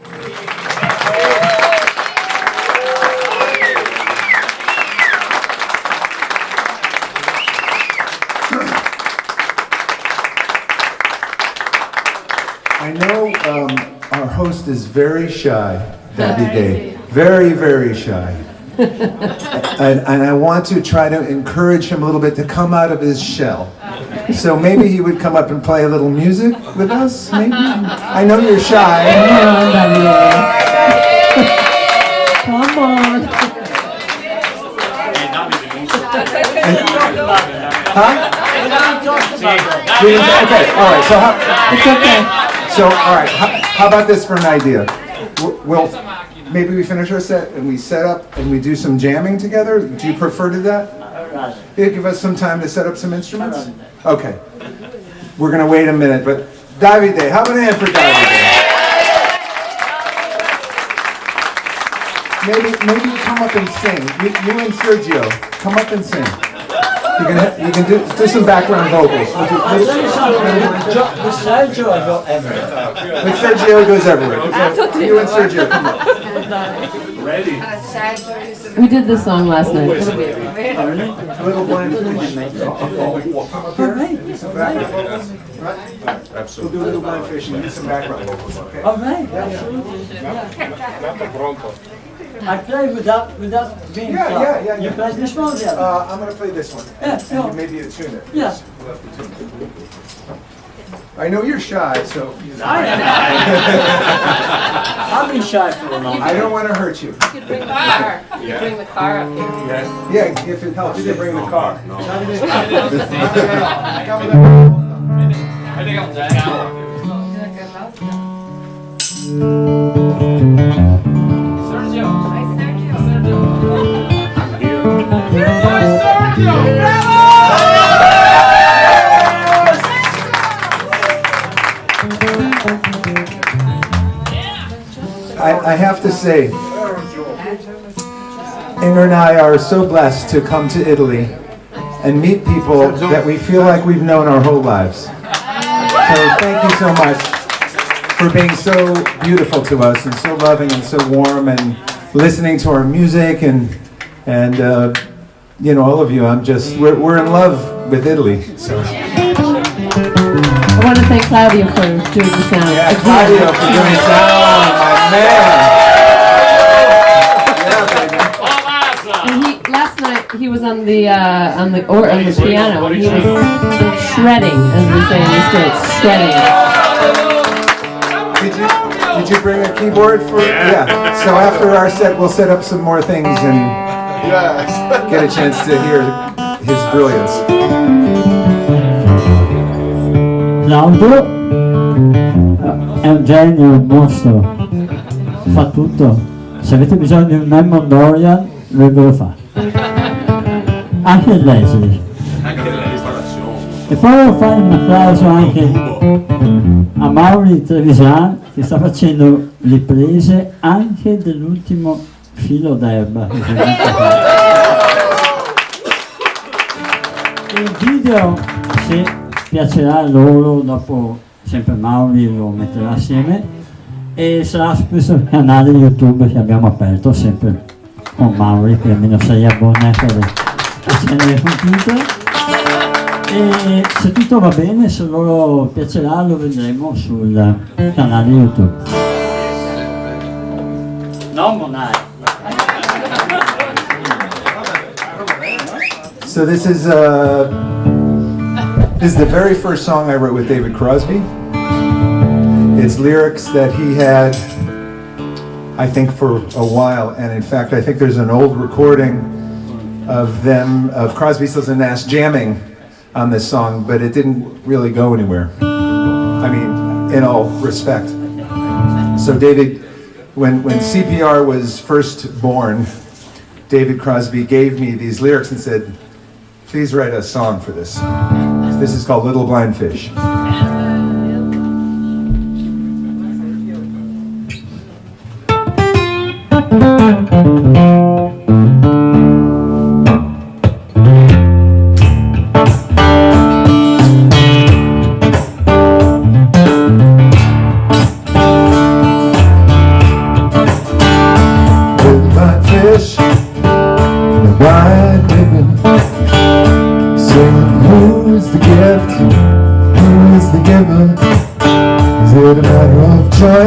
I know our host is very shy, Davide. Very, very shy. And I want to try to encourage him a little bit to come out of his shell. So maybe he would come up and play a little music with us, maybe? I know you're shy. Come on. Huh? Okay, all right, so It's okay. So, all right, how about this for an idea? Maybe we finish our set and we set up and we do some jamming together? Do you prefer to that? Yeah, give us some time to set up some instruments? Okay. We're going to wait a minute, but Davide, how about a hand for Davide? Maybe you come up and sing. You and Sergio, come up and sing. You can do some background vocals. With Sergio, I go everywhere. With Sergio, it goes everywhere. You and Sergio, come up. Ready? We did this song last night. It'll be Little blind fish. Come up here. Do some background vocals. Right? We'll do a little blind fish and do some background vocals, okay? All right. I play without being taught. Yeah. You play this one or the other? I'm going to play this one. Yeah, And you maybe a tune it. Yeah. I know you're shy, so I've been shy for a long time. I don't want to hurt you. You could bring the car. You could bring the car up here. Yeah, if it helps to bring the car. I think I'm dead. Sergio. Hi, Sergio. I have to say, Inger and I are so blessed to come to Italy and meet people that we feel like we've known our whole lives. So thank you so much for being so beautiful to us and so loving and so warm and listening to our music and all of you. We're in love with Italy. So. I want to thank Claudio for doing the sound. Yeah, Claudio for doing sound, my man. And last night he was on the piano. He was shredding, as we say in the States, shredding. Did you bring a keyboard for? Yeah. So after our set, we'll set up some more things and get a chance to hear his brilliance. Claudio è un genio, un mostro, fa tutto. Se avete bisogno di un memorial, lui ve lo fa. Anche Leslie. E poi volevo fare un applauso anche a Mauri Trevisan che sta facendo le prese anche dell'ultimo filo d'erba. Il video, se piacerà loro, dopo sempre Mauri lo metterà assieme e sarà su questo canale YouTube che abbiamo aperto sempre con Mauri, che almeno 6 abbonati accendere il computer. E se tutto va bene, se loro piacerà, lo vedremo sul canale YouTube. No, Monai. So this is the very first song I wrote with David Crosby. It's lyrics that he had, I think, for a while, and in fact, I think there's an old recording of Crosby, Stills and Nash jamming on this song, but it didn't really go anywhere. I mean, in all respect. So David, when CPR was first born, David Crosby gave me these lyrics and said, please write a song for this. This is called Little Blind Fish.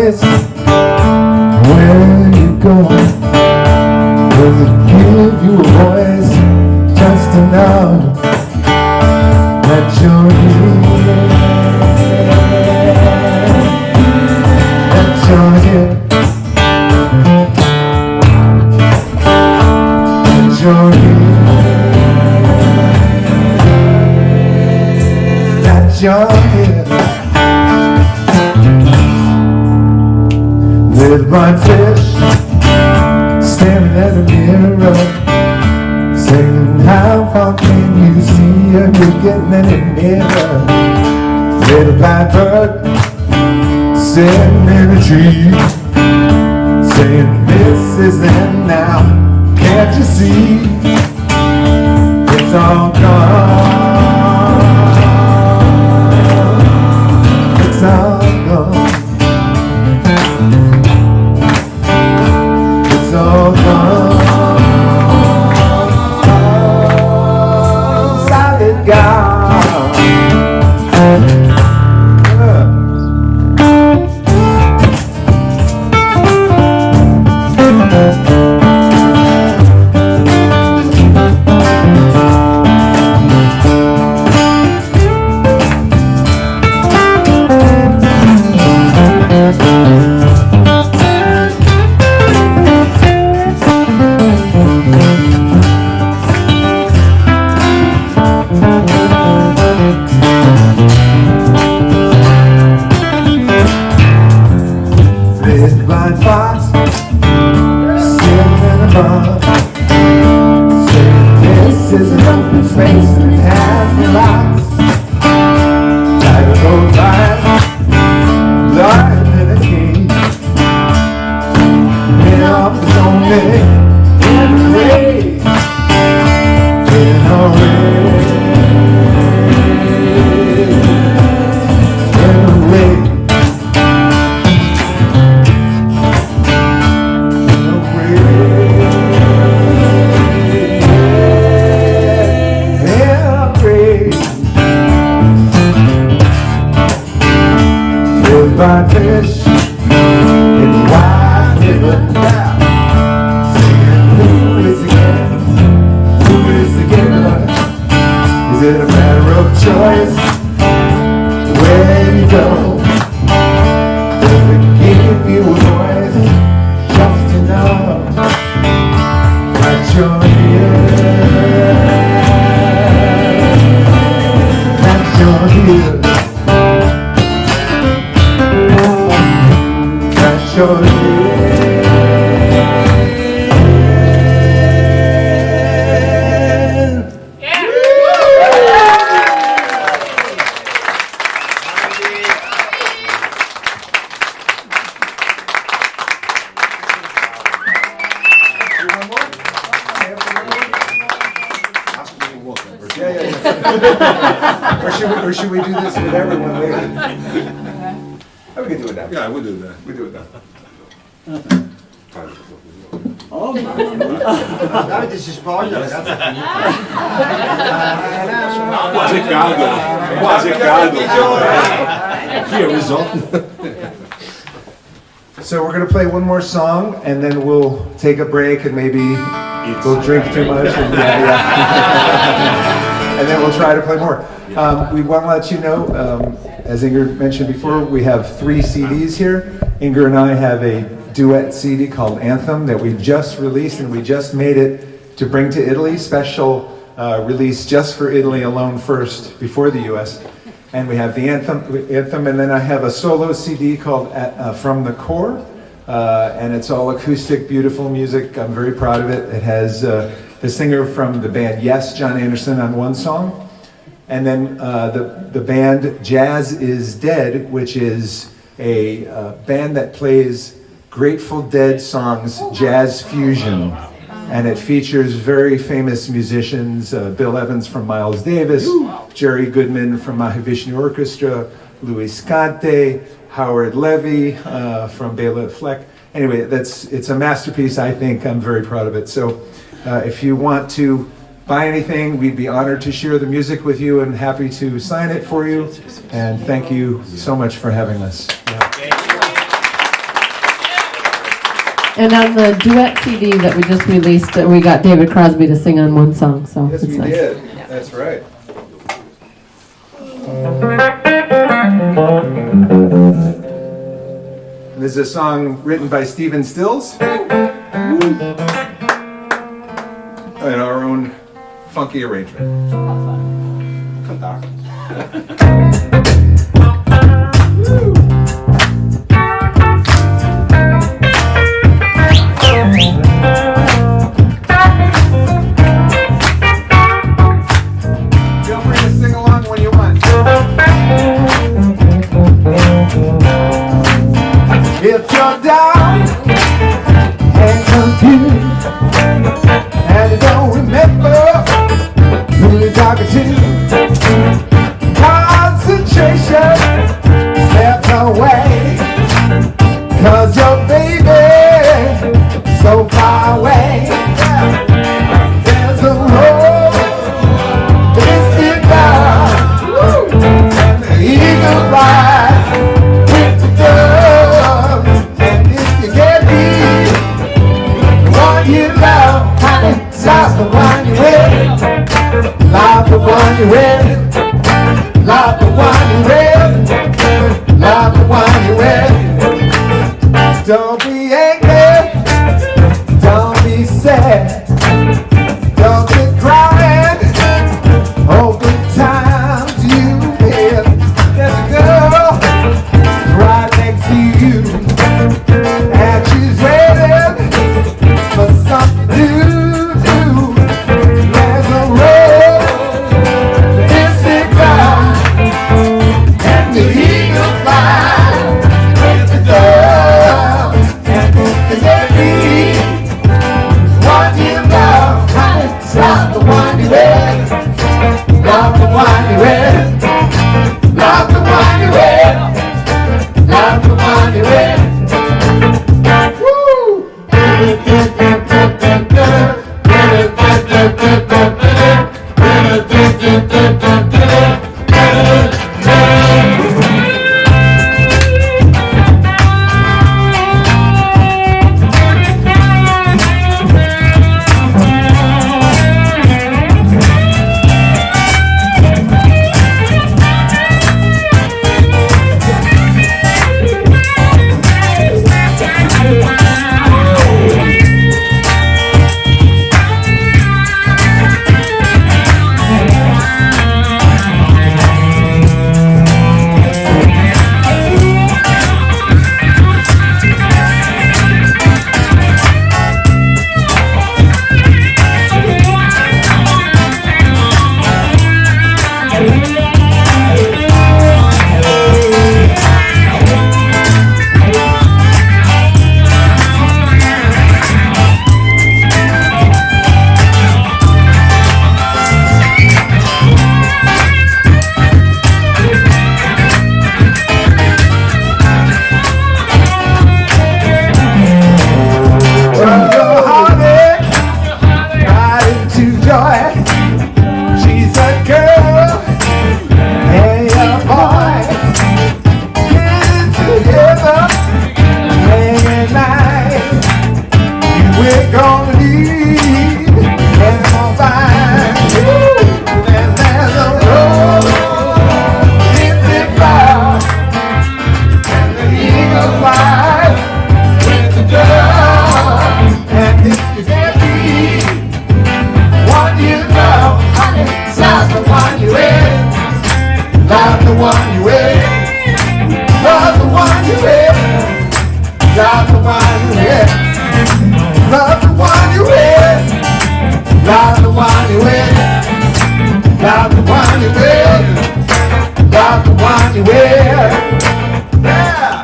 choice? Where you go? Does it give you a voice just to know that you're here? That you're here. That you're here. That you're here. Little blind fish staring at a mirror, saying, how far can you see? Are you getting any nearer? Little black bird sitting in a tree, saying, this is the end now. Can't you see? It's all gone. It's all gone. It's all gone. Solid gone. Red blind fox sitting in a bar, saying this is an open space and it has no locks. Tiger goes by, lying in a cage, getting off his own leg in a rage, in a rage, in a rage. By fish in the wide river now, singing, who is the giver? Who is the giver? Is it a matter of choice? Where you go? Does it give you a voice just to know that you're here? That you're here. You're here. Or should we do this with everyone later? Oh, we can do it now. Yeah, we'll do that. We do it now. Quase cado. Quase cado. Here, result. So we're going to play one more song, and then we'll take a break, and maybe we'll drink too much. And, and then we'll try to play more. We want to let you know, as Inger mentioned before, we have 3 CDs here. Inger and I have a duet CD called Anthem that we just released, and we just made it to bring to Italy. Special release just for Italy alone first, before the US. And we have the Anthem, and then I have a solo CD called From the Core, and it's all acoustic, beautiful music. I'm very proud of it. It has the singer from the band Yes, John Anderson, on one song, and then the band Jazz is Dead, which is a band that plays Grateful Dead songs, jazz fusion. And it features very famous musicians, Bill Evans from Miles Davis, Jerry Goodman from Mahavishnu Orchestra, Louis Scante, Howard Levy from Bela Fleck. Anyway, it's a masterpiece, I think. I'm very proud of it. So if you want to buy anything, we'd be honored to share the music with you and happy to sign it for you. And thank you so much for having us. Yeah. And on the duet CD that we just released, we got David Crosby to sing on one song, so Yes, it's we nice. did. That's right. This is a song written by Stephen Stills. In our own funky arrangement. Feel free to sing along when you want. If you're down and confused and you don't remember who you're talking to, concentration steps away, 'cause your baby so far away. There's a road that's it down, and the eagle flies with the dove. And if you get me the one you love, honey, love the one you with, love the one you with, love the one you with, love the one you with. Don't be angry, don't be sad, don't be crying. Oh, good times you have. There's a girl right next to you, and she's waiting for something to do. There's a road this is down, and the eagle fly with the dove. And if there be one you love, honey, love the one you with, love the one you with, love the one you with, love the one you with. From your heartache right into joy. She's a girl and a boy, getting together day and night. You we're gonna need and more fine. And there's a road it's a cloud, and the eagle flies with the dove. And if you can't be one you love, honey, love the one you with, love the one you with, love the one you with, love the one you with, love the one you with, love the one you with, love the one you with, love the one you with. Yeah.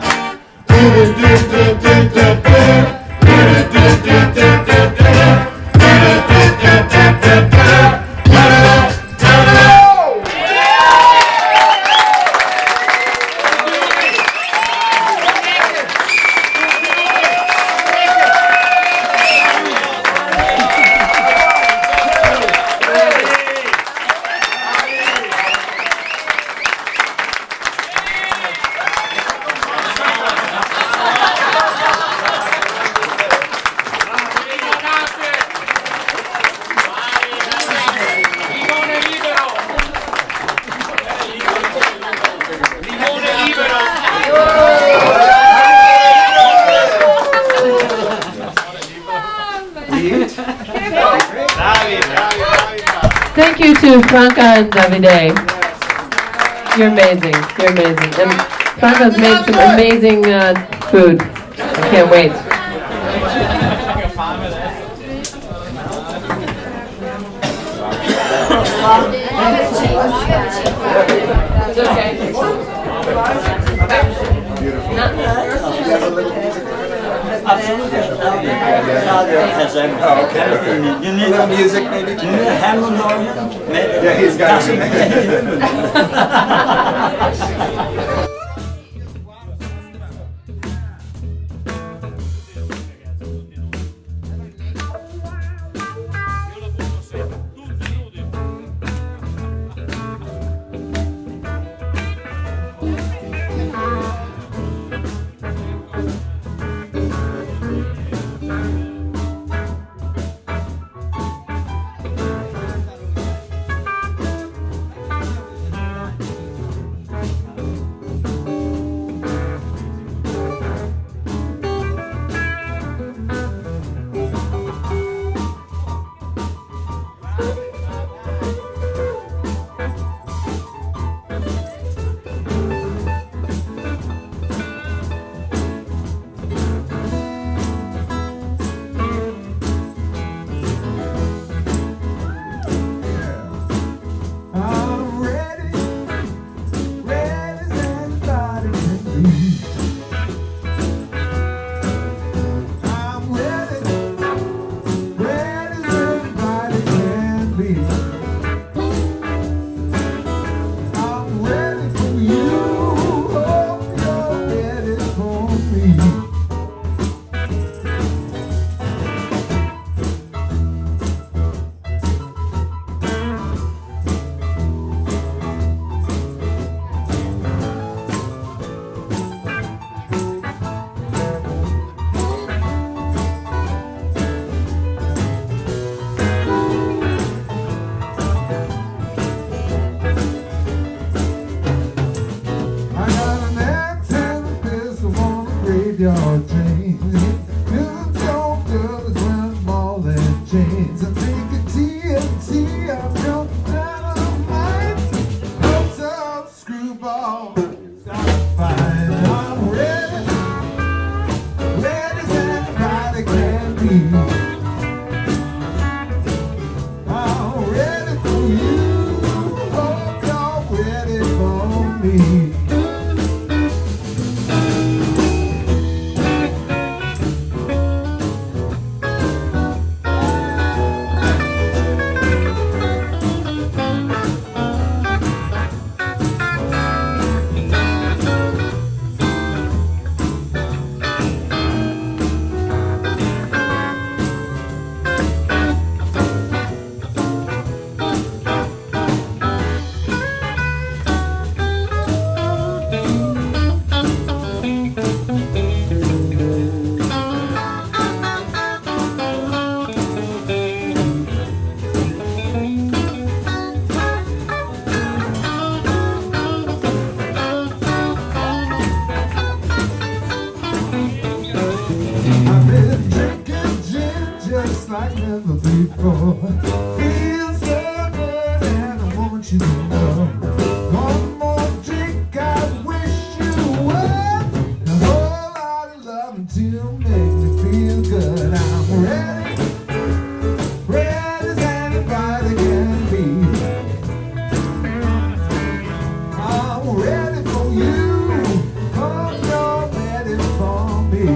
Thank you to Franca and Davide. You're amazing. You're amazing. And Franca's made some amazing food. I can't wait. It's okay. You need a music maybe? You need a Hammond organ? Yeah, he's got some. I'm ready, ready as anybody can be. I'm ready, ready as anybody can be. I'm ready for you, hope you're ready for me. I got an accent of pistol on a graveyard train. Feeling so good it's worth more than chains. I think a TNT, I'm your dynamite. Hopes up, screwball, I'm fine. I'm ready, ready as anybody can be. I'm ready for you, hope you're ready for me. I've been drinking gin just like never before. Feels so good and I want you to know. One more drink, I wish you would. A whole lot of loving to make me feel good. I'm ready, ready as anybody can be. I'm ready for you, hope you're ready for me.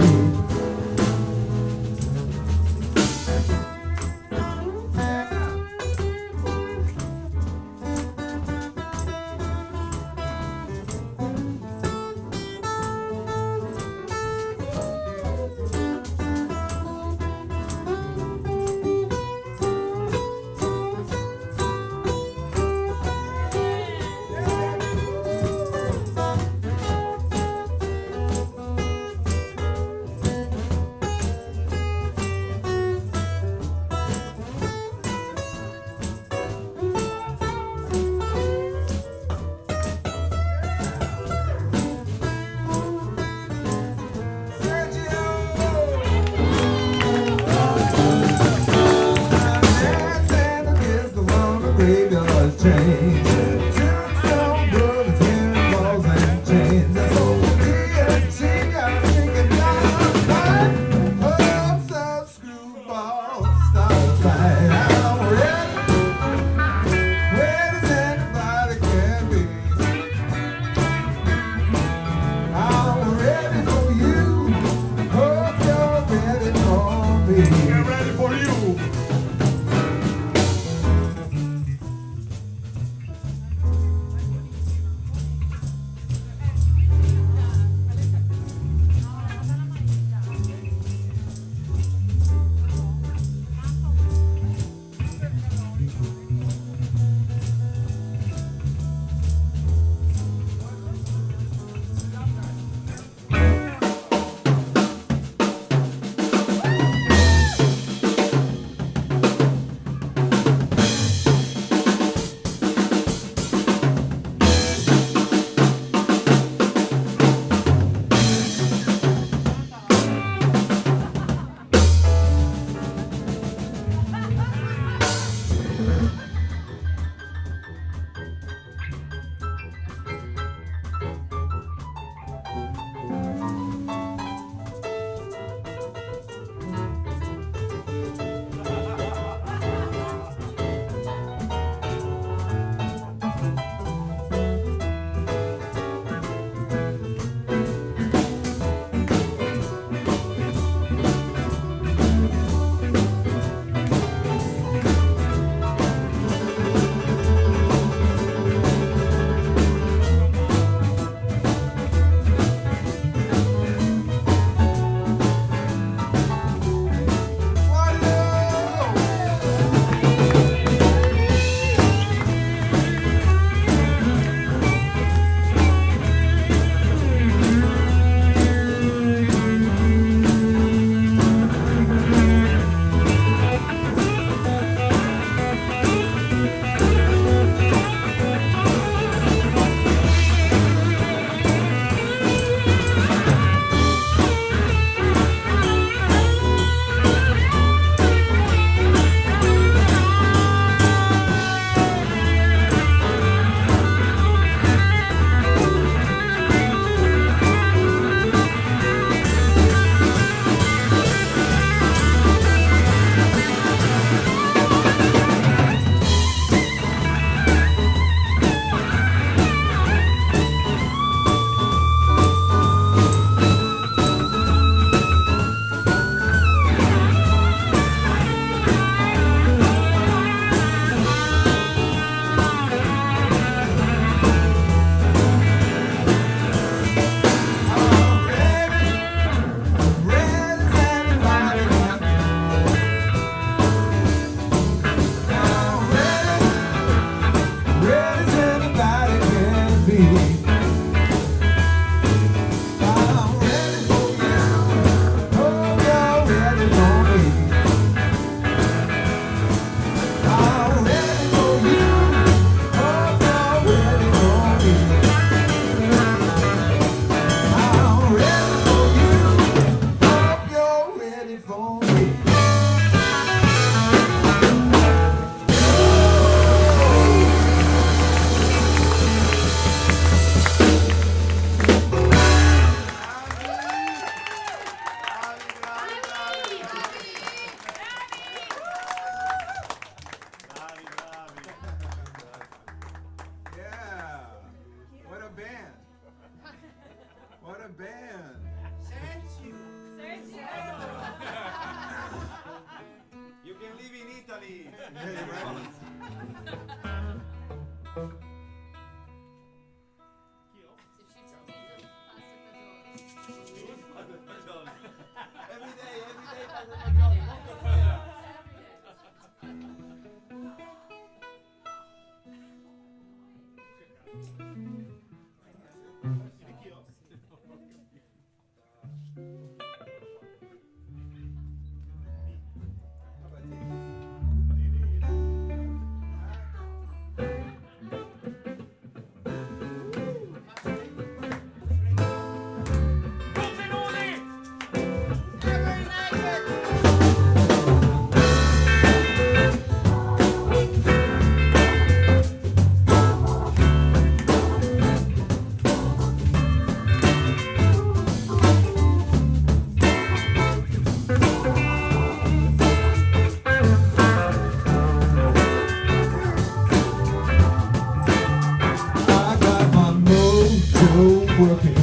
I got my mojo working.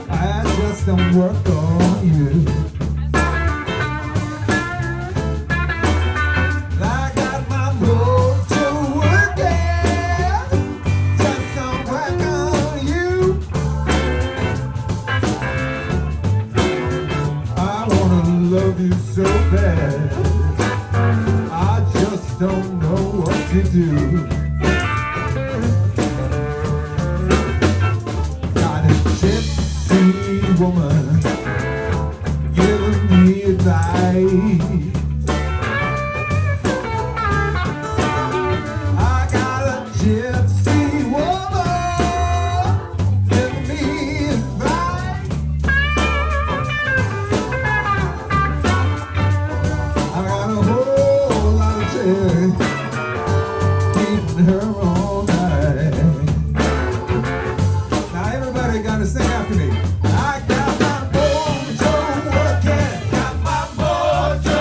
I just don't work on you. I got my mojo working. Just don't work on you. I wanna love you so bad. I just don't know what to do. Got a gypsy woman giving me advice. I got a gypsy woman giving me advice. I got a whole lot of chick keeping her all night. Now everybody gotta sing after me. I got my mojo working, got my mojo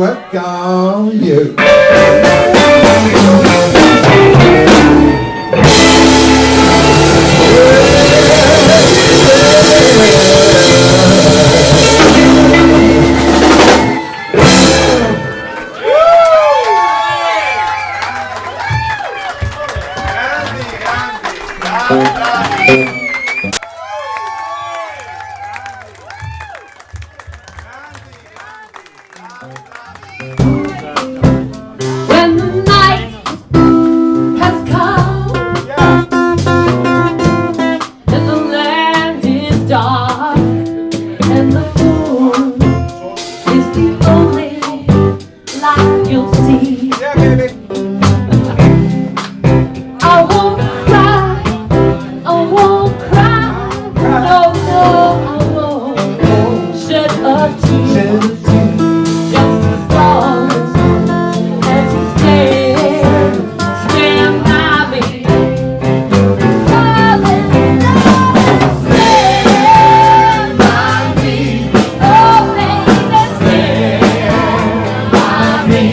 work on you. When the night has come and the land is dark and the moon is the only light you'll see, Yeah, baby. I won't cry, I won't cry, no, no, I won't shed a tear. Just as long as you stand by me, darling, stand by me, oh baby, stand by me.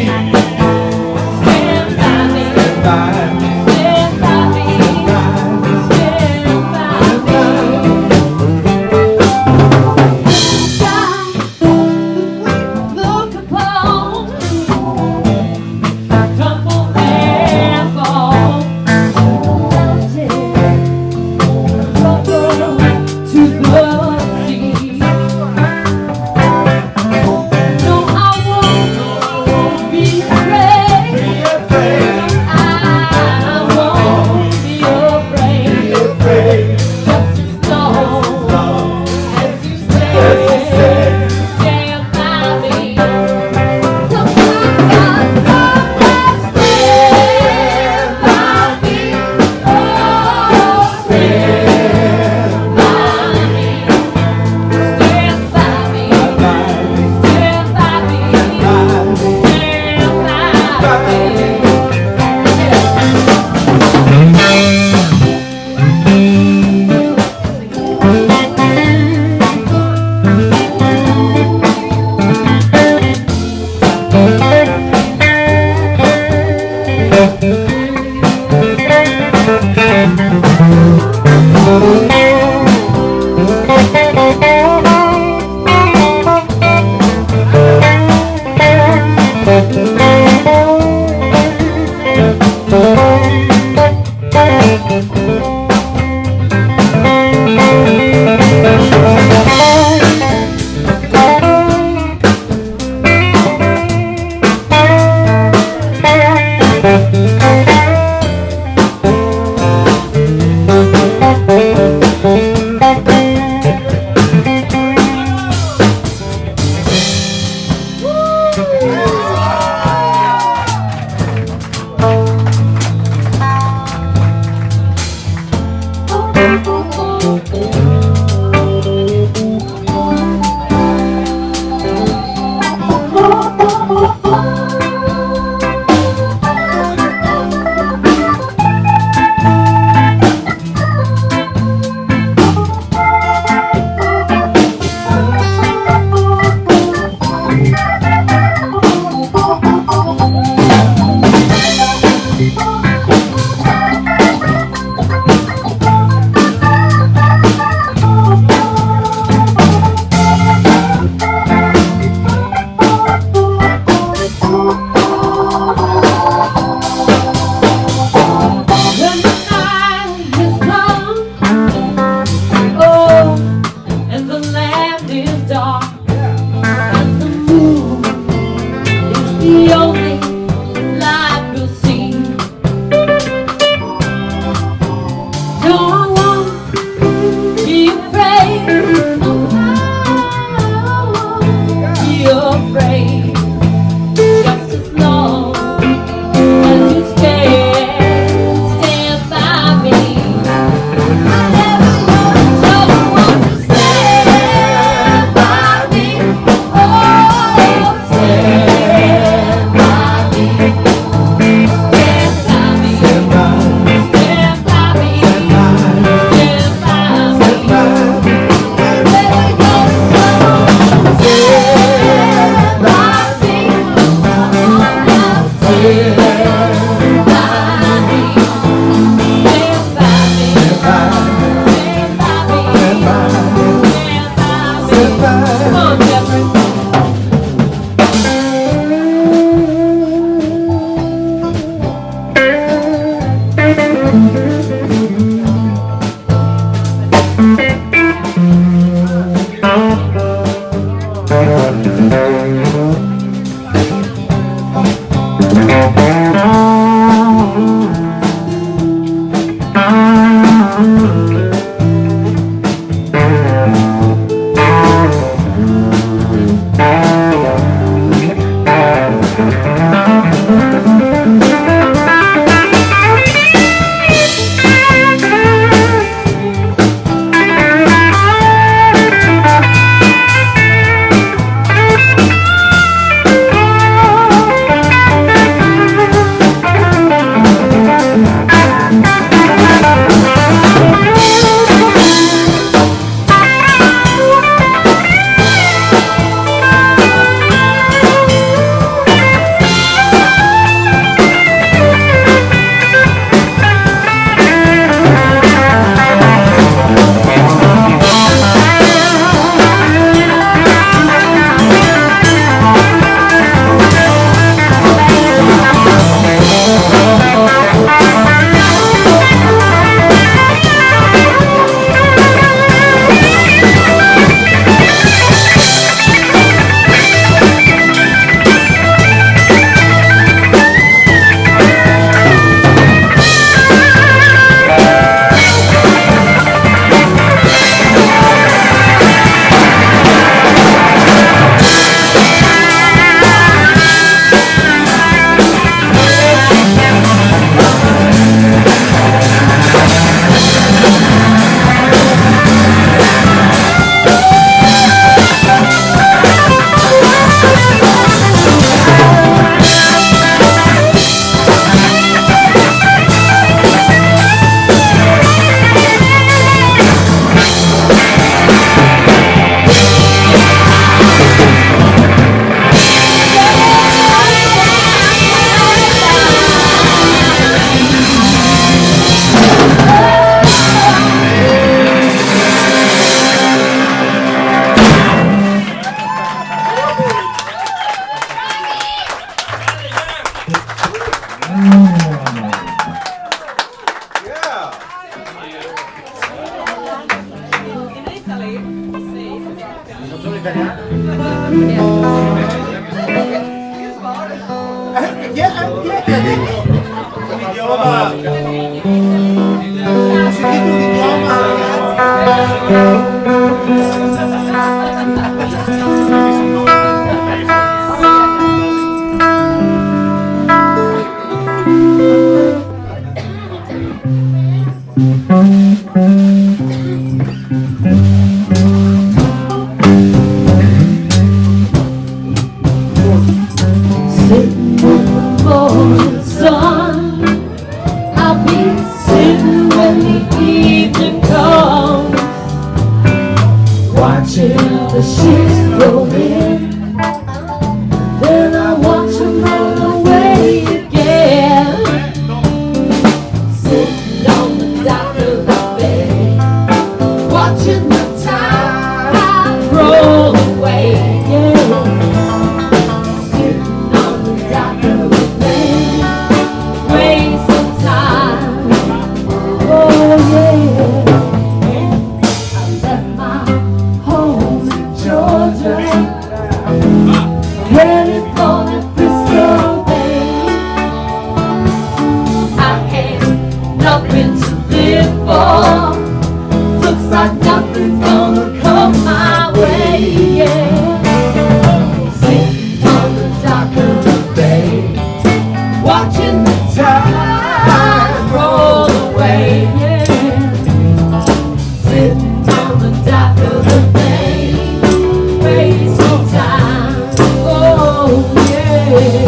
Morning sun, I'll be sitting when the evening comes, watching the ships roll in. Then I watch them roll away again, sitting on the dock of the bay, watching the tide roll away. Yeah. Looks like nothing's gonna come my way, yeah. Sitting on the dock of the bay, watching the tide roll away, yeah. Sitting on the dock of the bay, wasting time, oh yeah.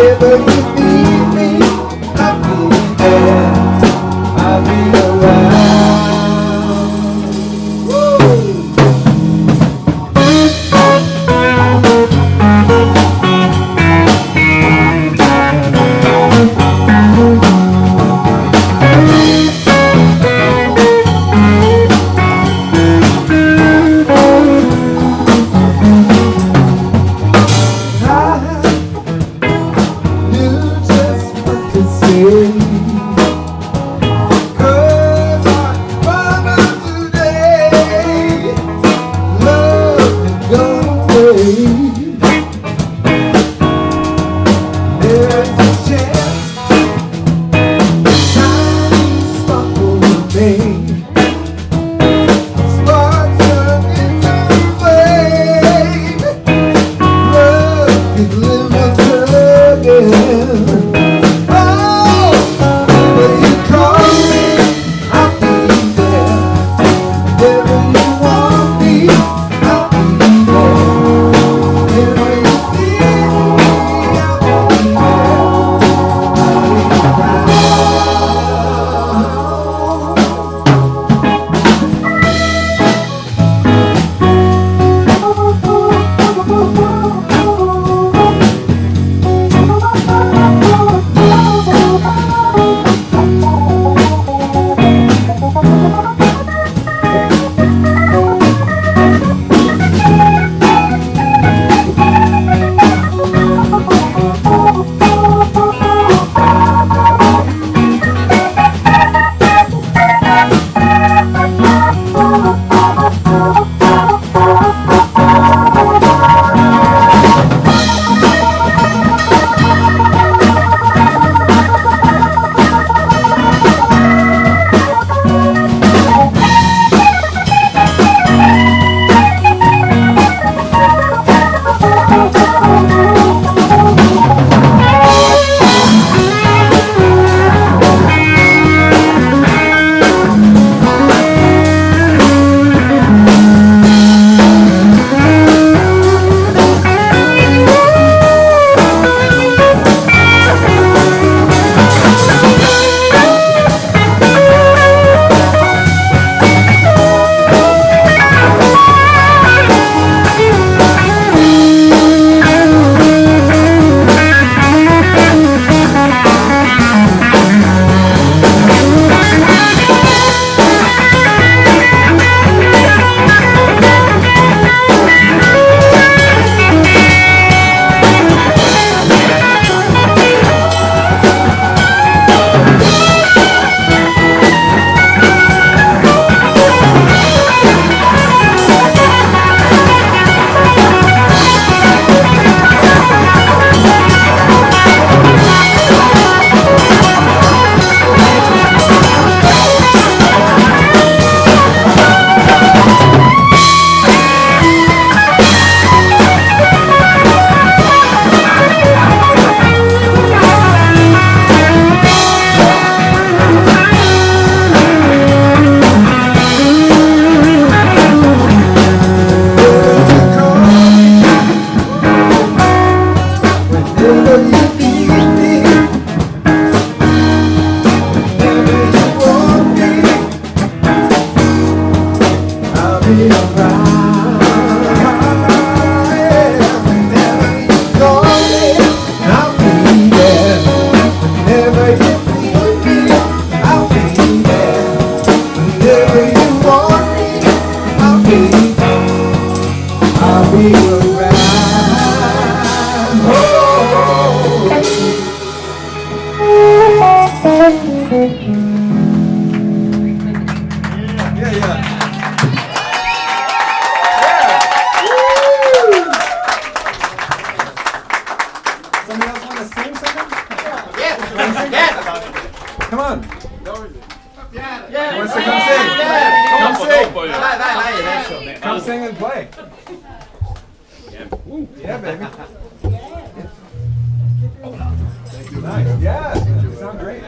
Whenever you need me, I'll be there. I'll be around. Woo! Come on. Who wants to come sing? Come sing. Come sing and play. Yeah, baby. Nice. Yeah. You sound great.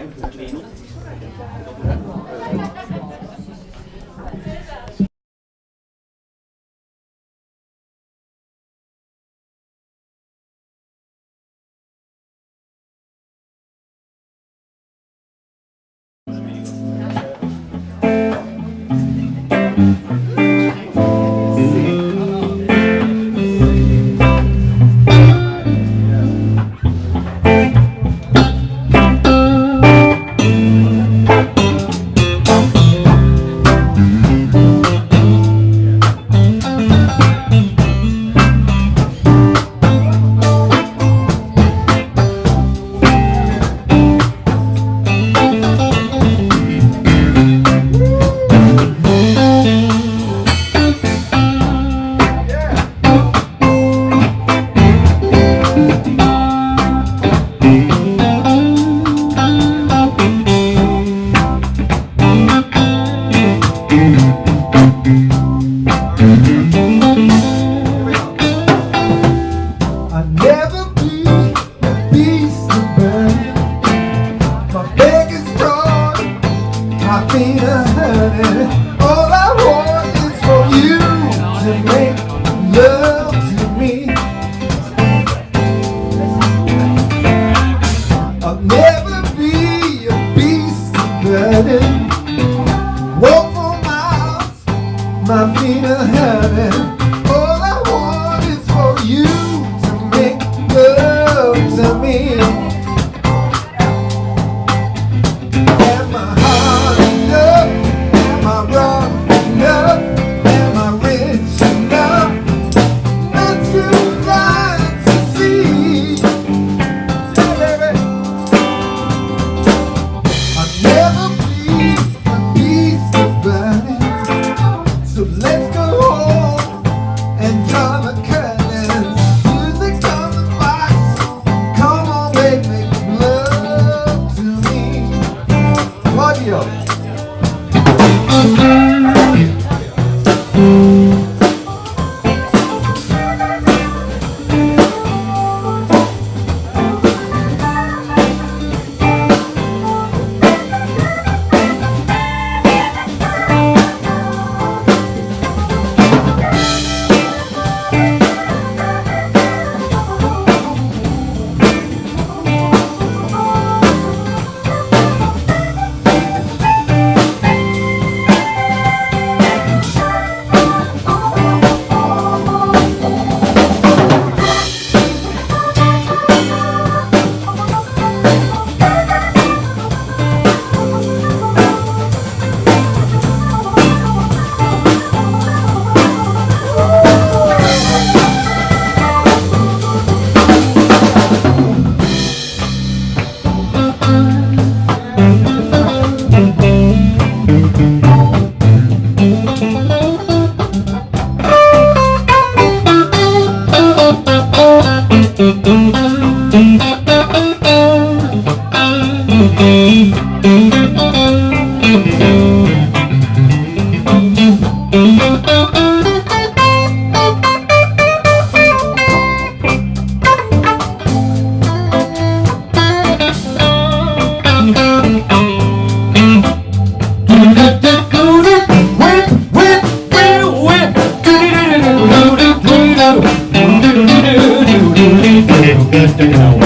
feel good to know.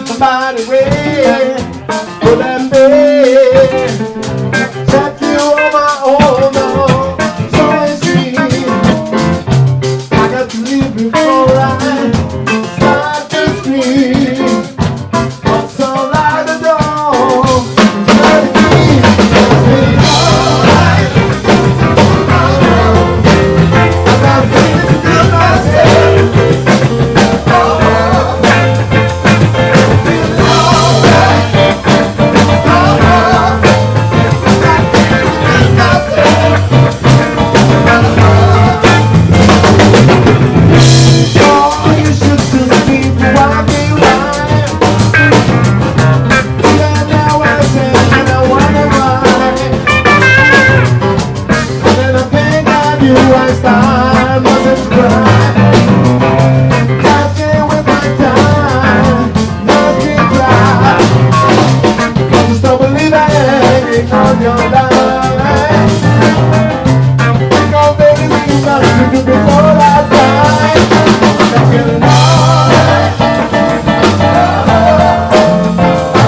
Somebody ready for that bed. Set you on my own, no, so it's sweet. I got to leave before I start this dream. What's all I don't know? On your life, because baby, you got to do before I die. I'm getting alright.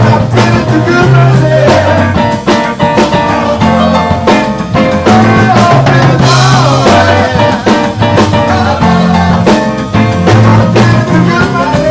I'm feeling too good myself. I'm feeling alright. I'm feeling too good myself.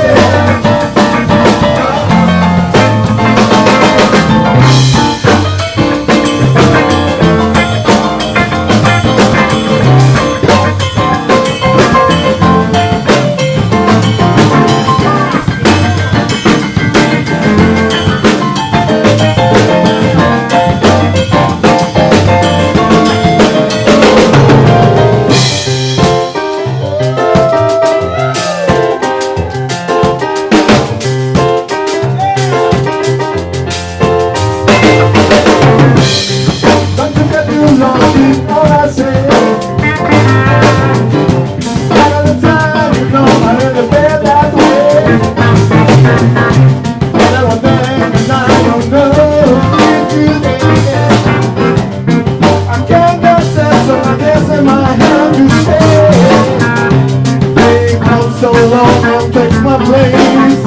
So long, don't take my place.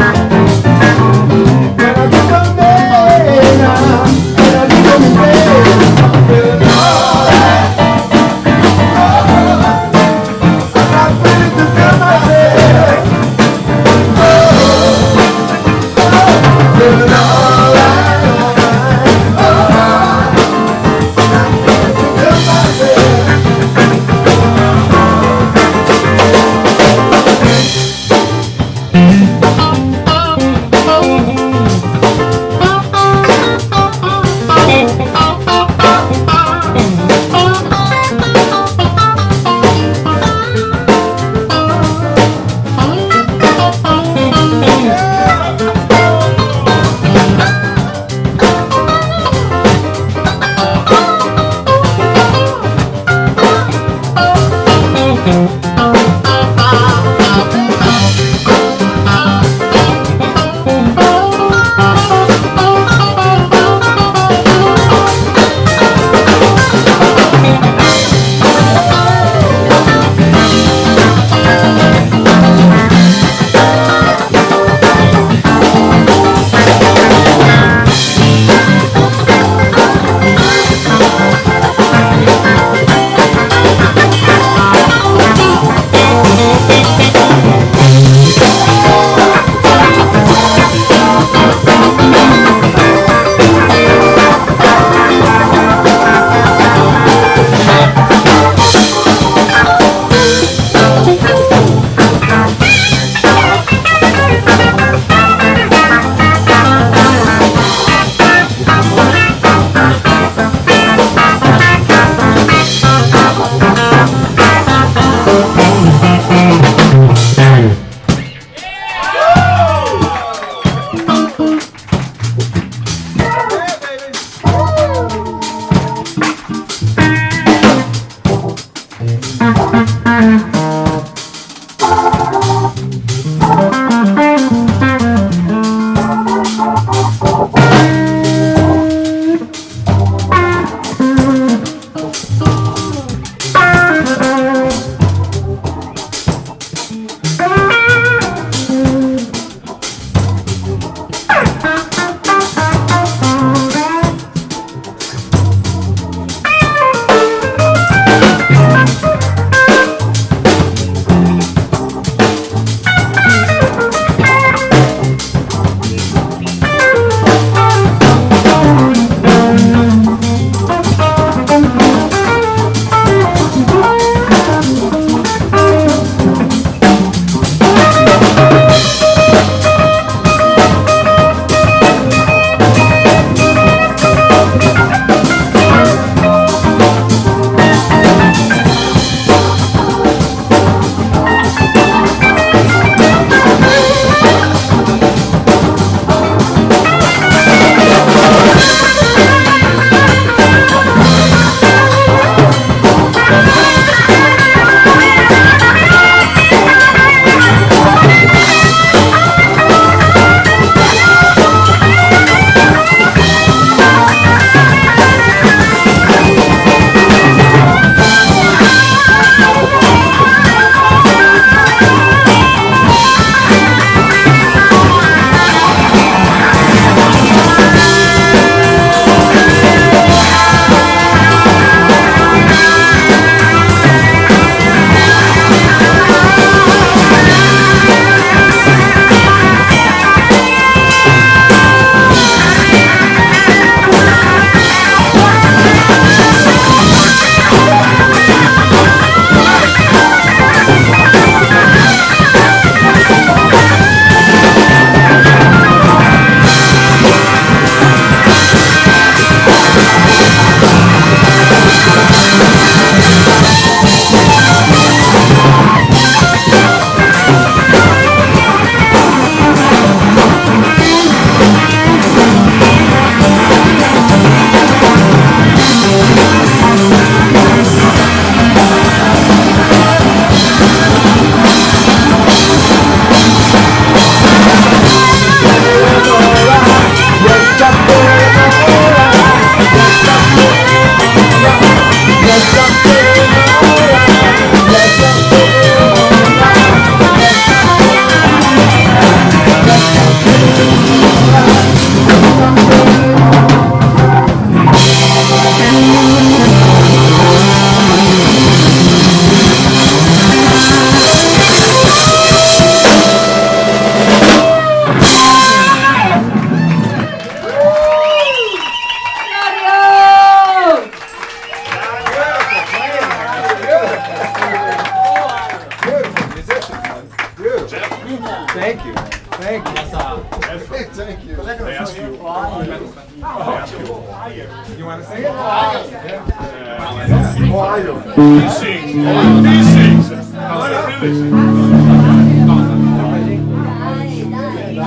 When I do my man, when I do my man, I'm feeling alright. I'm not ready to feel myself. I'm feeling alright, alright. I'm not ready to feel myself. Thank you. That's right. Thank you. They ask you. You want to sing it? He sings. He sings. No, really sings.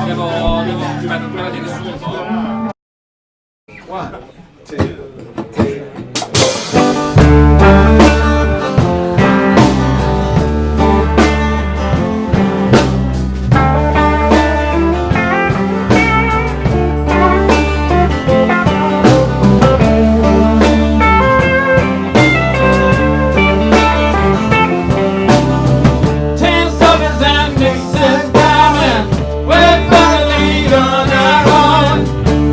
Devo prima di nessuno. One, two, three. We're gonna lead on our own.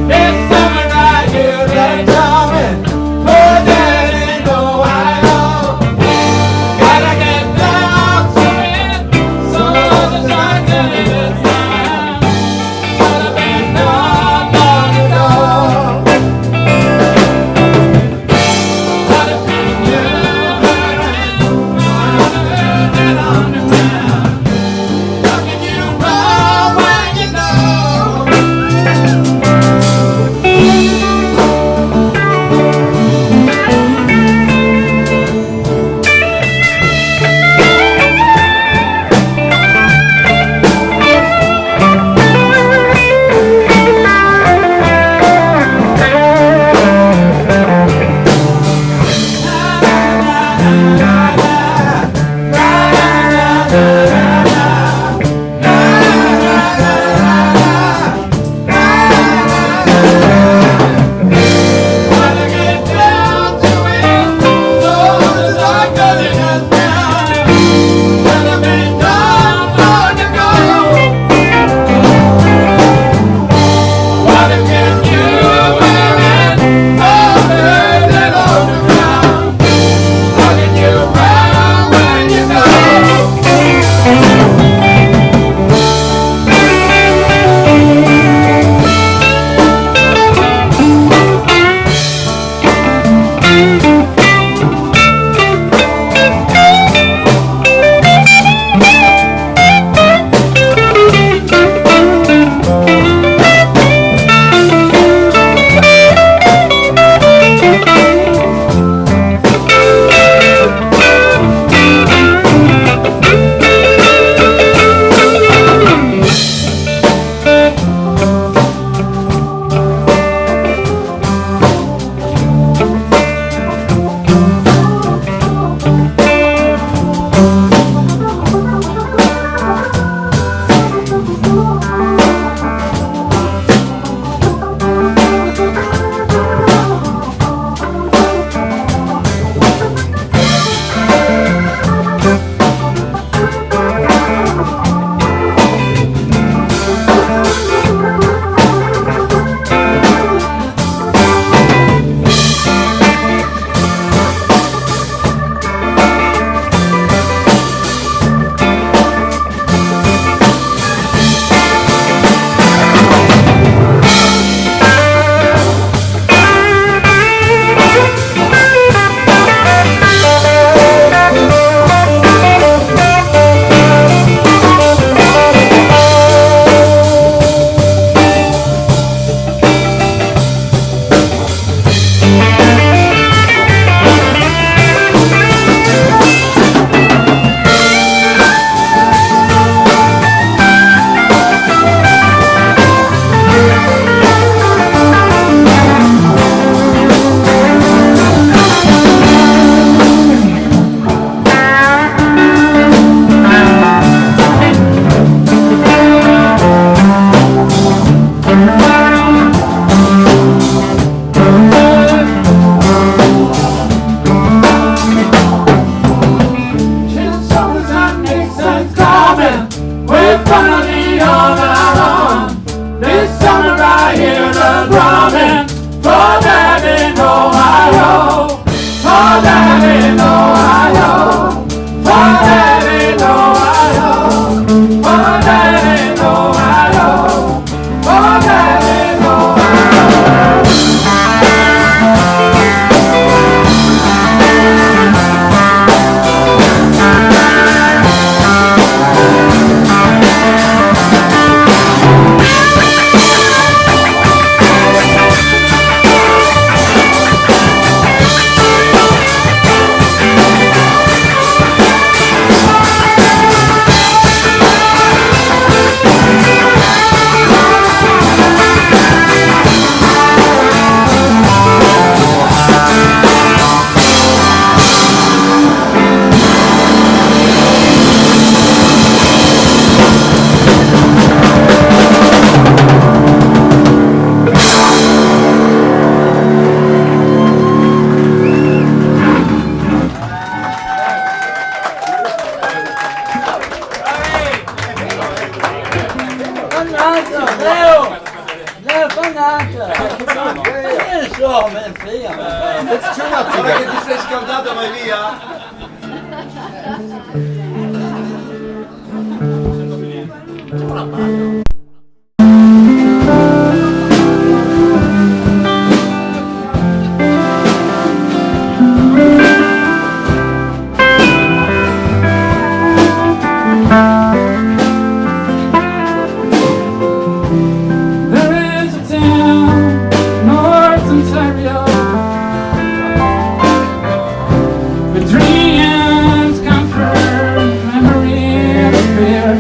This summer right here. Fernando! Leo! Leo Fernando! Che so, me ne frega! Ora che ti sei scaldato vai via? There is a town, North Ontario, where dreams come true, memories appear.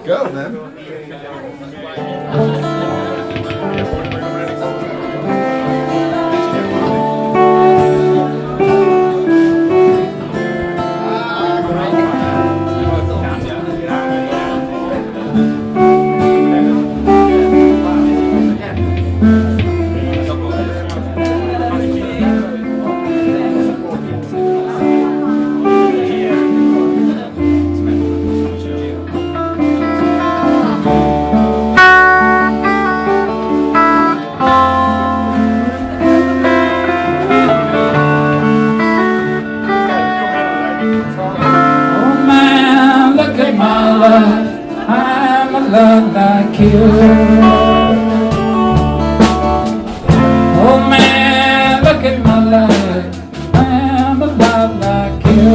Go, man. Like you. Oh man, look at my life. I'm a lot like you.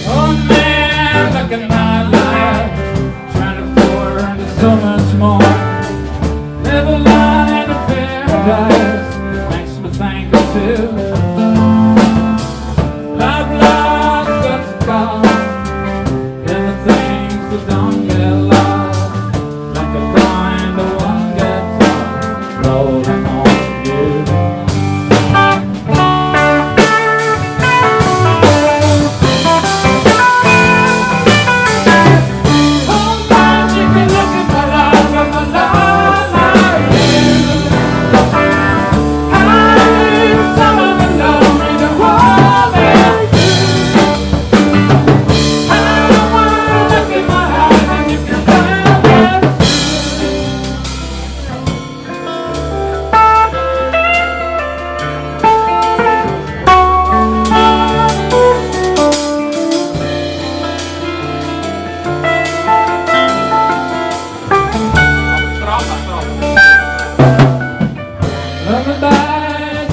Oh man, look at my life. Trying to pour into so much more. Live a line in a paradise, makes me think of two. I've lost such a cost in the things that don't get lost. Like a blind to one guitar, rolling on you. Oh man, you can look at my life, my life.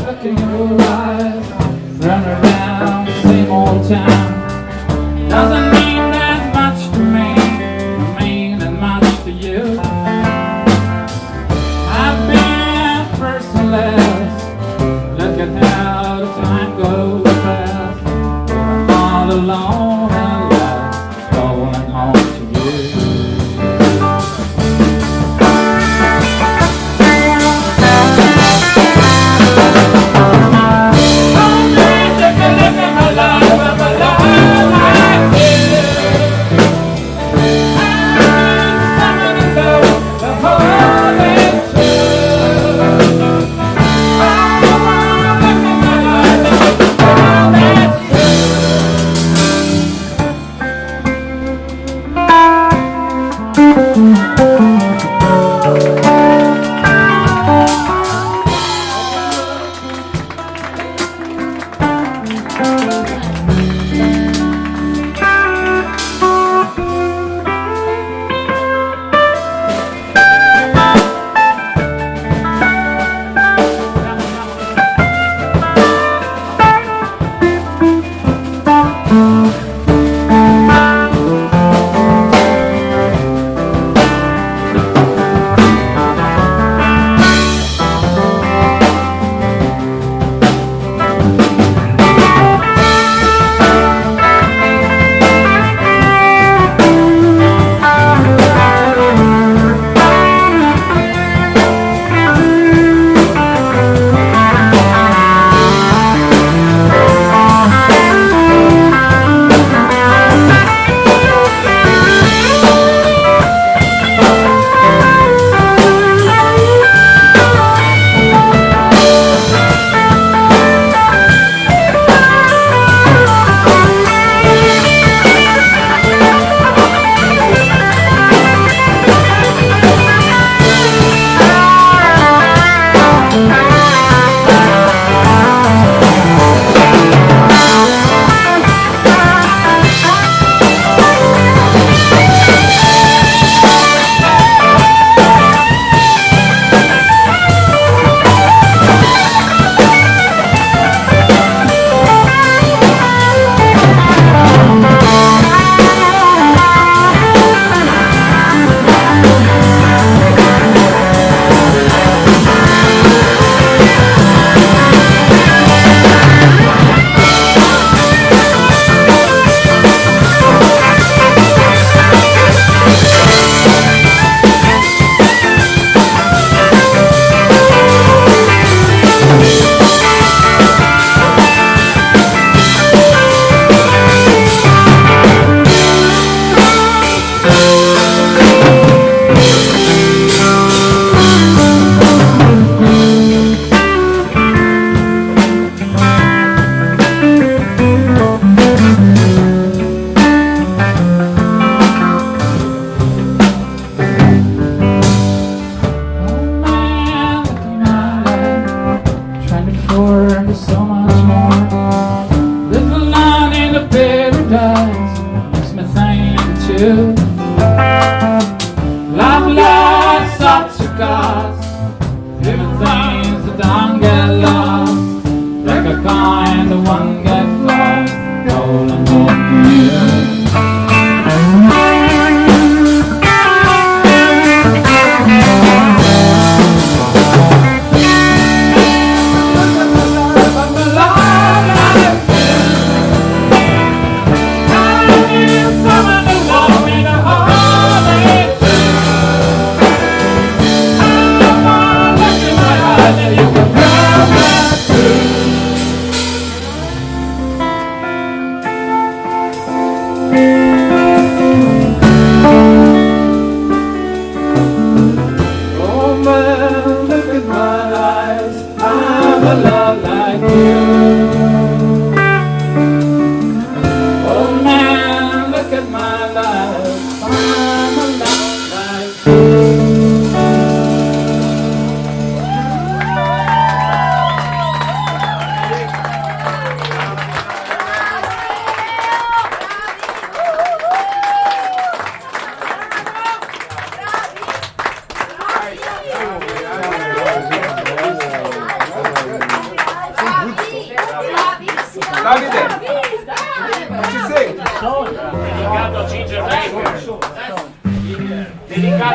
Look in your eyes, run around the same old town. Doesn't mean that much to me, don't mean that much to you. I've been first and last, look at how the time goes fast. I'm all alone and lost, going home to you.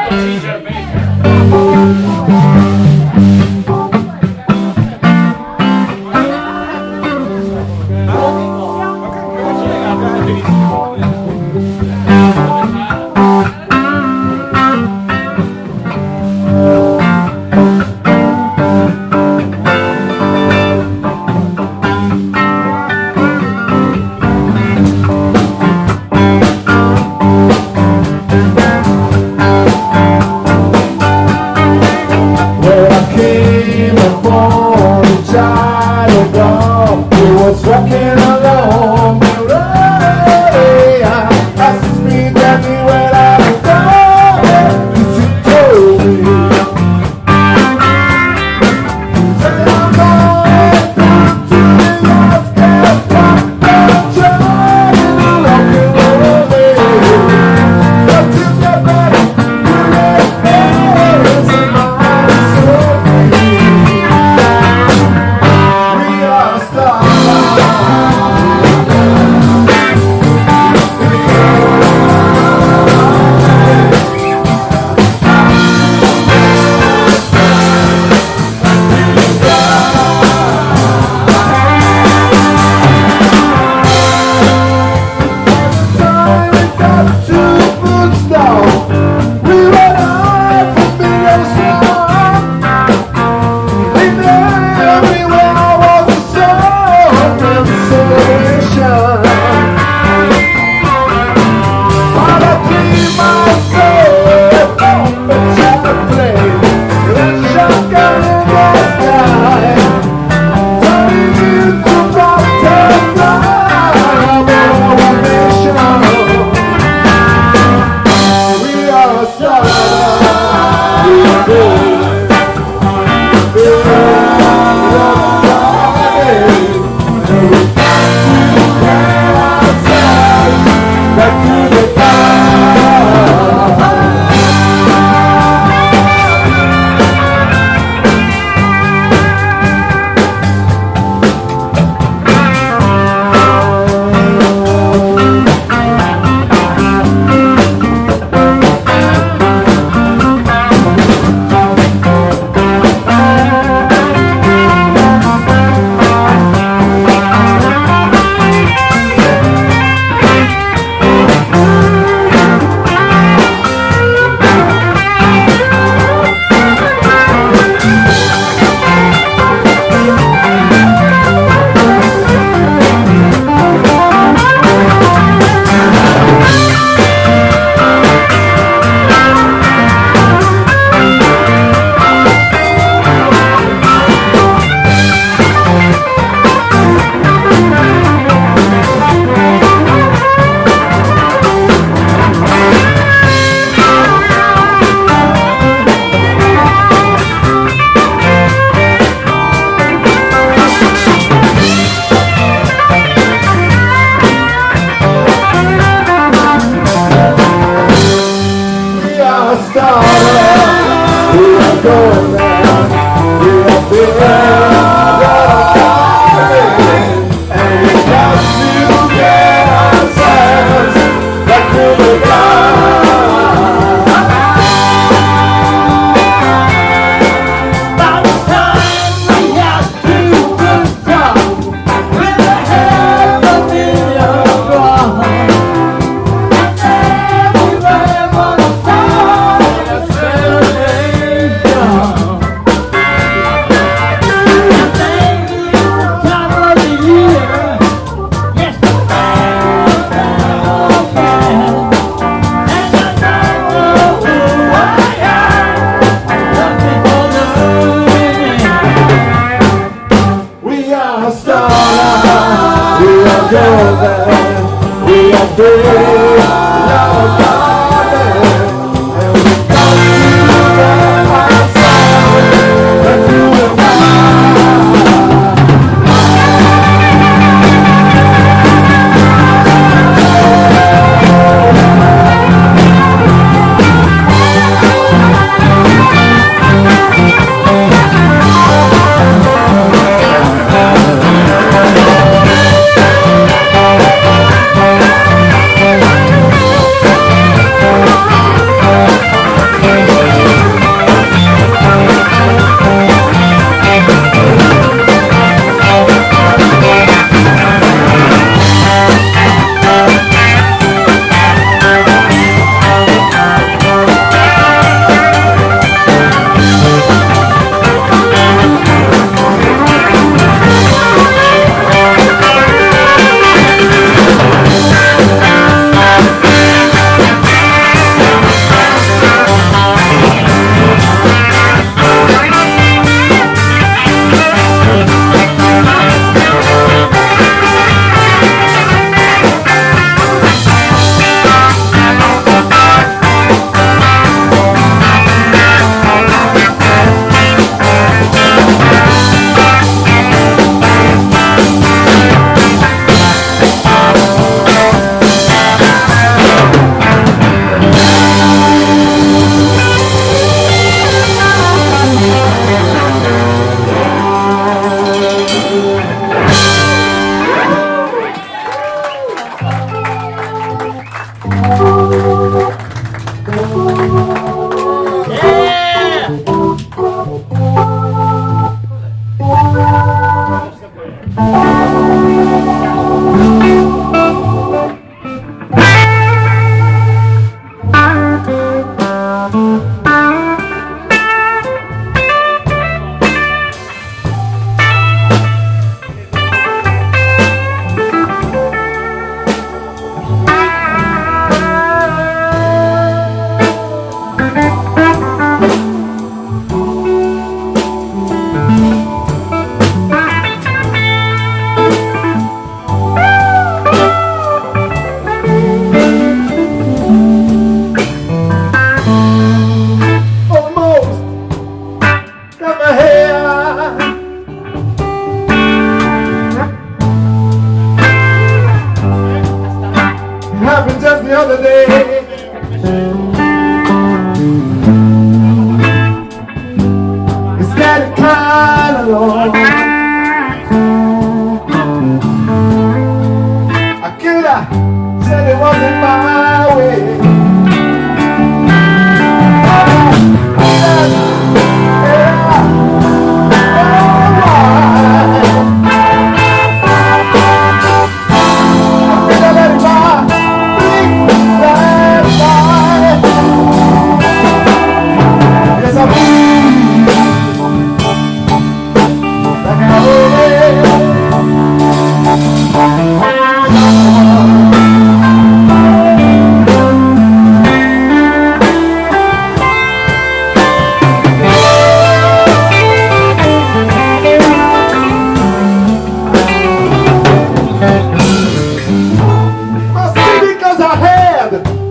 TJ Baker. When I came upon a child of God, he was walking along the way. Asked me that me where I was going, she told me. Said I'm going down to the outskirts of the trying to walk away. But you get better, you get better, so my soul. We are time we got to Woodstock, we were out for being strong. In everywhere was a song and celebration. But I dream myself on the child plane, with a shotgun in the sky, turning into butterfly of our nation. We are a star, we are good. Back to the the other day. It's getting kinda long. I coulda said it wasn't my way.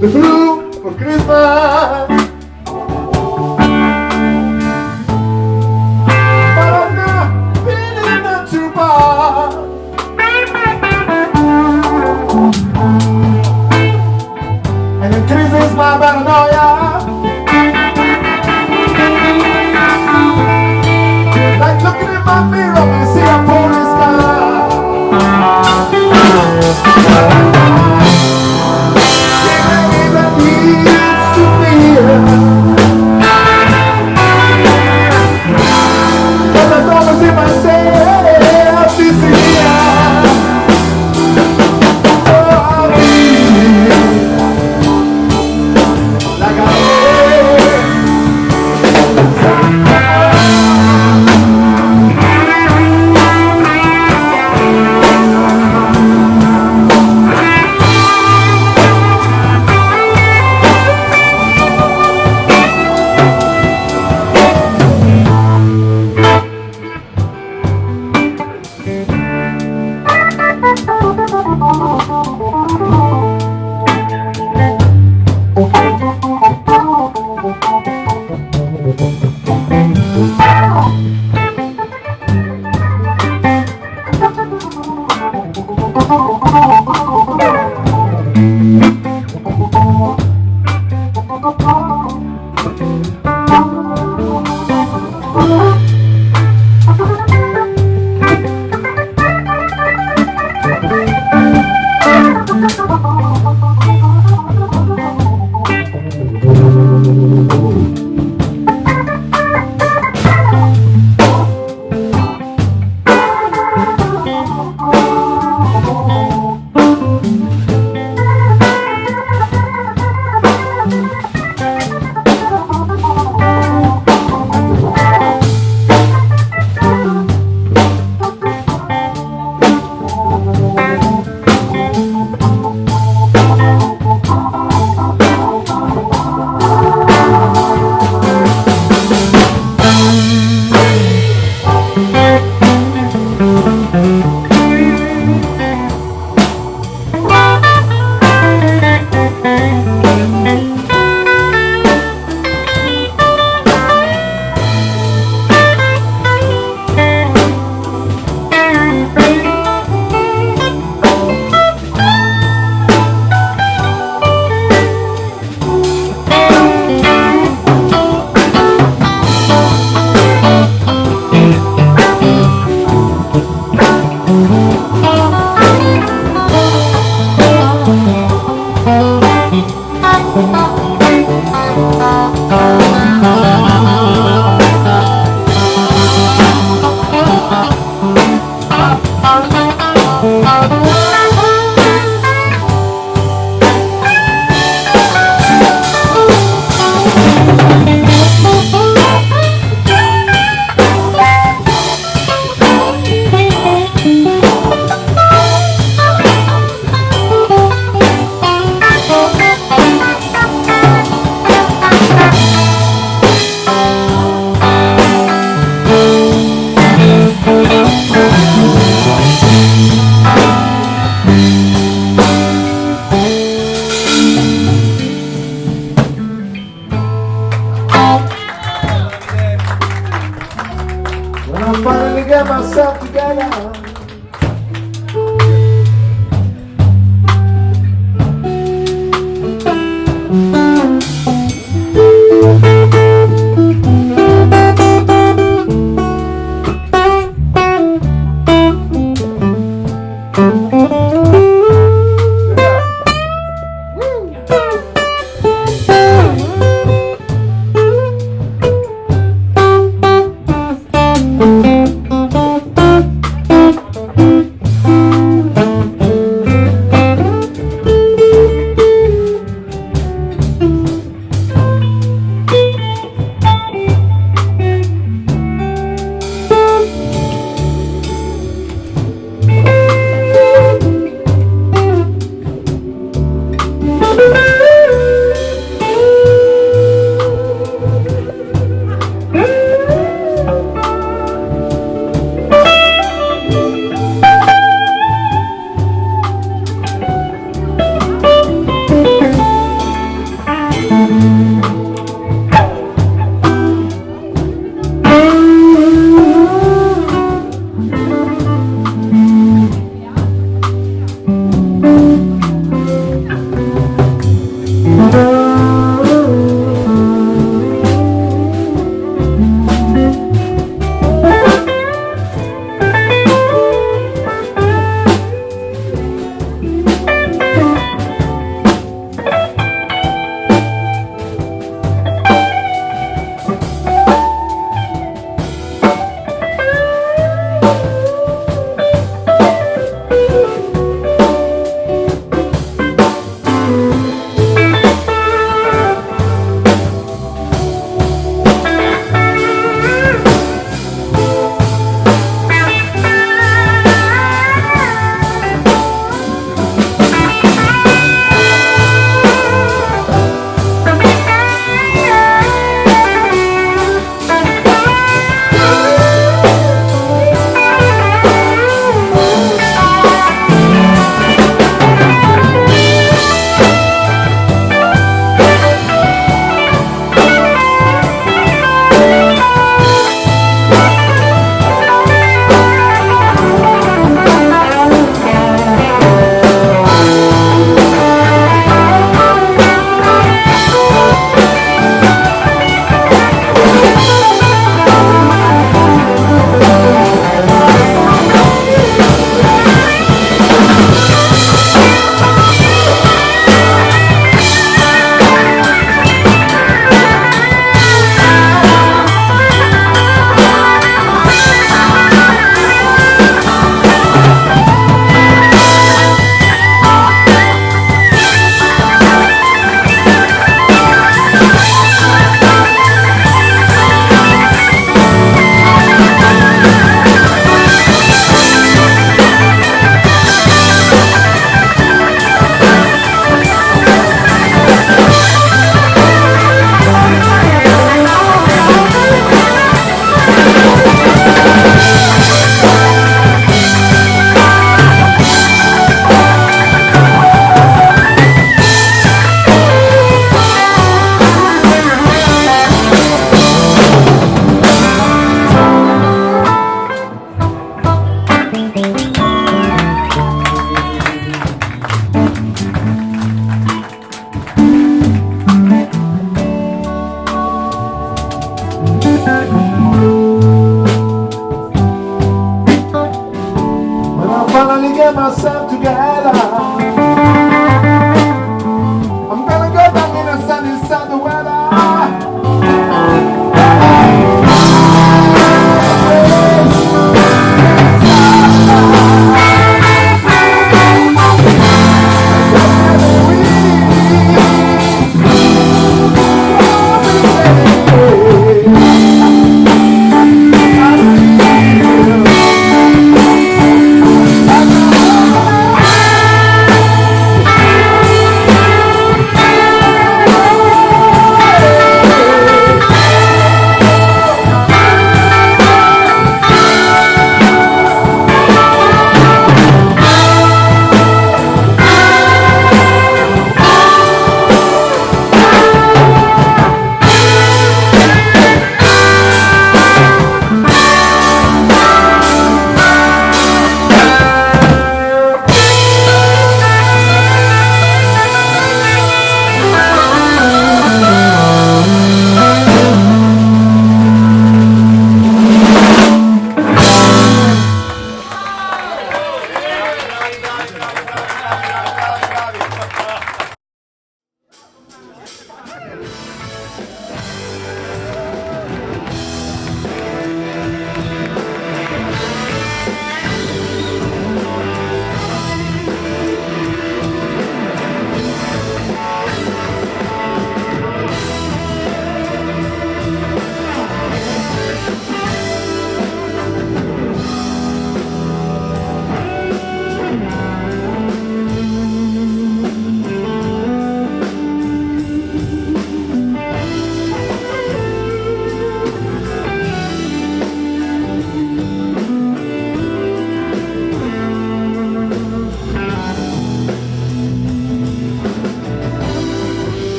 The flu for Christmas, but I'm not feeling not too bad. And it increases my paranoia, like looking in my mirror when I see a police car.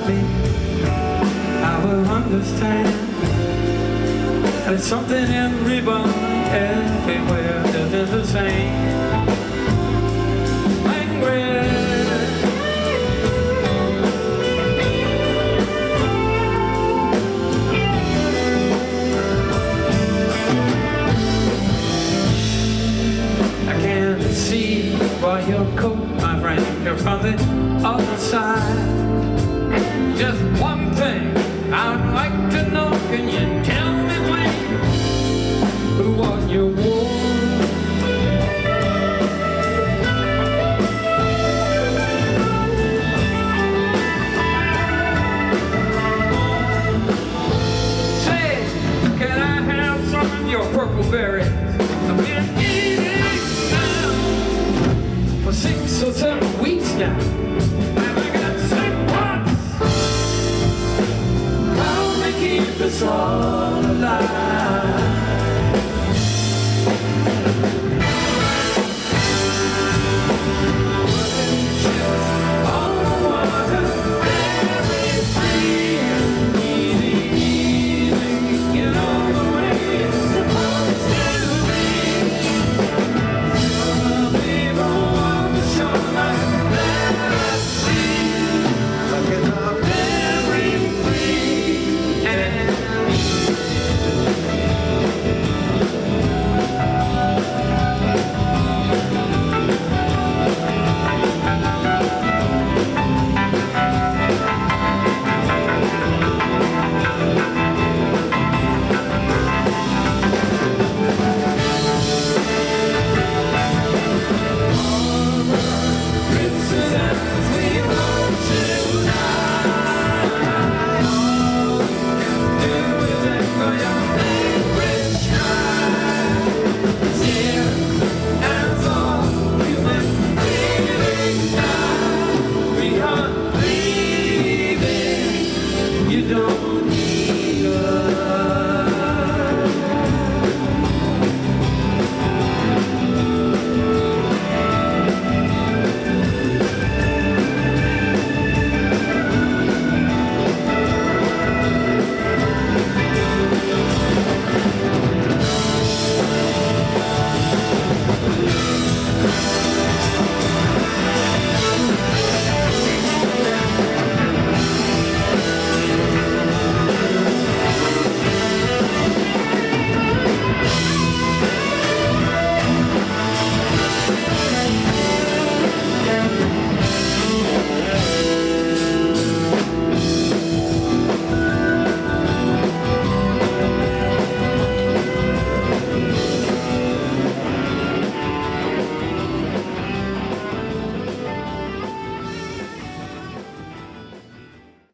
me, I will understand. There's something everybody, everywhere that is the same language. I can't see by your coat, my friend, you're from the other side. Just one thing I'd like to know, can you tell me please, who won your war? Say, can I have some of your purple berries? I've been eating now for 6 or 7 weeks now, and I got sick once. How they keep us all